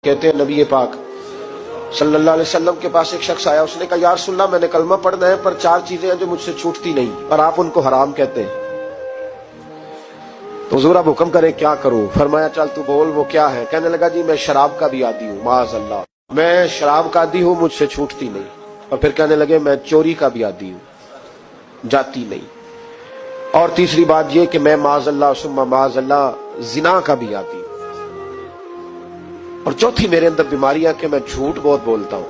कहते हैं नबी पाक सल्लल्लाहु अलैहि वसल्लम के पास एक शख्स आया, उसने कहा या रसूलल्लाह मैंने कलमा पढ़ना है पर 4 चीजें हैं जो मुझसे छूटती नहीं और आप उनको हराम कहते हैं, तो हुजूर आप हुक्म करें क्या करूं? फरमाया चल तू बोल वो क्या है? कहने लगा जी मैं शराब का भी आदी हूँ, माअज़ल्लाह मैं शराब का आदी हूँ, मुझसे छूटती नहीं। और फिर कहने लगे मैं चोरी का भी आदी हूँ, जाती नहीं। और तीसरी बात ये कि मैं माअज़ल्लाह सुम्मा माअज़ल्लाह जिना का भी आदी हूँ। और चौथी मेरे अंदर बीमारी है कि मैं झूठ बहुत बोलता हूं।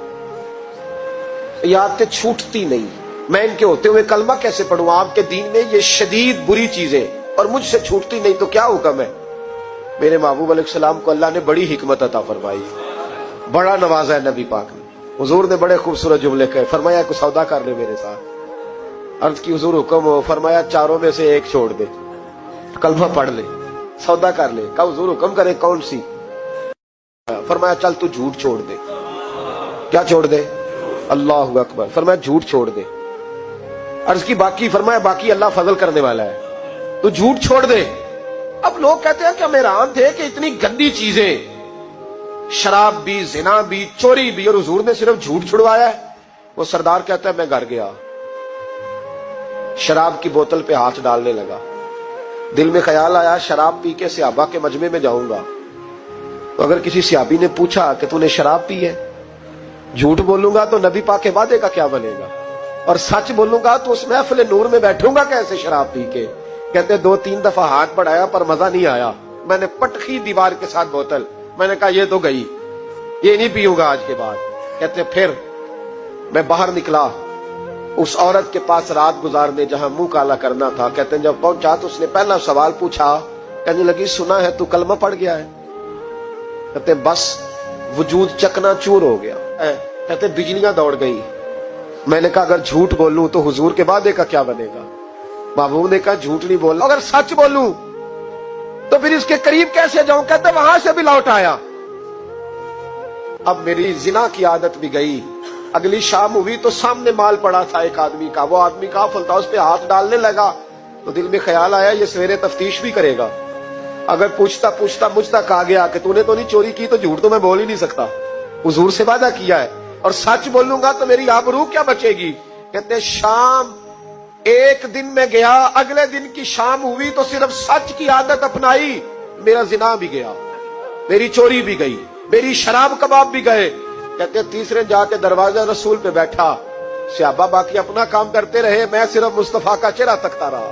ये आदतें छूटती नहीं, मैं इनके होते हुए कलमा कैसे पढ़ूं? आपके दीन में ये शदीद बुरी चीजें और मुझसे छूटती नहीं, तो क्या हुक्म है? मेरे महबूब अलैहिस्सलाम को अल्लाह ने बड़ी हिकमत अता फरमाई, बड़ा नवाजा है नबी पाक ने। हुजूर ने बड़े खूबसूरत जुमले कहे, फरमाया कुछ सौदा कर ले मेरे साथ। अर्ज की हुजूर हुक्म हो, फरमाया चारों में से एक छोड़ दे, कलमा पढ़ ले, सौदा कर ले। कहा हुजूर हुक्म करे कौन सी? फरमाया चल तू झूठ छोड़ दे। क्या छोड़ दे? अल्लाहु अकबर। फरमाया झूठ छोड़ दे। अर्ज की बाकी? फरमाया बाकी अल्लाह फजल करने वाला है, तू झूठ छोड़ दे। अब लोग कहते हैं कि हम हैरान थे कि इतनी गंदी चीजें, शराब भी, जिना भी, चोरी भी, और हुजूर ने सिर्फ झूठ छुड़वाया है। वो सरदार कहता है मैं घर गया, शराब की बोतल पे हाथ डालने लगा, दिल में ख्याल आया शराब पी के सहाबा के मजमे में जाऊंगा, तो अगर किसी सहाबी ने पूछा कि तूने शराब पी है, झूठ बोलूंगा तो नबी पाक के वादे का क्या बनेगा, और सच बोलूंगा तो उस महफिल नूर में बैठूंगा कैसे शराब पी के? कहते 2-3 दफा हाथ बढ़ाया पर मजा नहीं आया, मैंने पटखी दीवार के साथ बोतल, मैंने कहा ये तो गई, ये नहीं पीऊंगा आज के बाद। कहते फिर मैं बाहर निकला उस औरत के पास रात गुजारने जहां मुंह काला करना था। कहते जब पहुंचा तो उसने पहला सवाल पूछा, कहने लगी सुना है तू कलमा पढ़ गया है? कहते बस वजूद चकनाचूर हो गया। कहते बिजलियां दौड़ गई। मैंने कहा अगर झूठ बोलूं तो हुजूर के वादे का क्या बनेगा? महबूब ने कहा झूठ नहीं बोलना, अगर सच बोलूं तो फिर इसके करीब कैसे जाऊं? कहते वहां से भी लौट आया। अब मेरी जिना की आदत भी गई। अगली शाम हुई तो सामने माल पड़ा था एक आदमी का, वो आदमी काफिल था, उस पे हाथ डालने लगा तो दिल में ख्याल आया ये सवेरे तफ्तीश भी करेगा, अगर पूछता पूछता मुझ तक आ गया कि तूने तो नहीं चोरी की, तो झूठ तो मैं बोल ही नहीं सकता, हुजूर से वादा किया है, और सच बोलूंगा तो मेरी आबरू क्या बचेगी? कहते शाम एक दिन में गया, अगले दिन की शाम हुई तो सिर्फ सच की आदत अपनाई, मेरा जिना भी गया, मेरी चोरी भी गई, मेरी शराब कबाब भी गए। कहते तीसरे जाके दरवाजा रसूल पे बैठा, सहाबा बाकी अपना काम करते रहे, मैं सिर्फ मुस्तफा का चेहरा तकता रहा,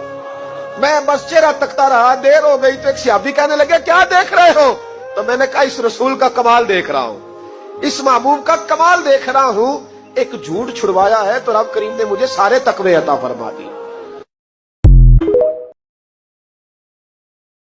मैं बस चेहरा तकता रहा। देर हो गई तो एक सहाबी कहने लगे क्या देख रहे हो? तो मैंने कहा इस रसूल का कमाल देख रहा हूं, इस महबूब का कमाल देख रहा हूं। एक झूठ छुड़वाया है तो रब करीम ने मुझे सारे तकवे अता फरमा दी।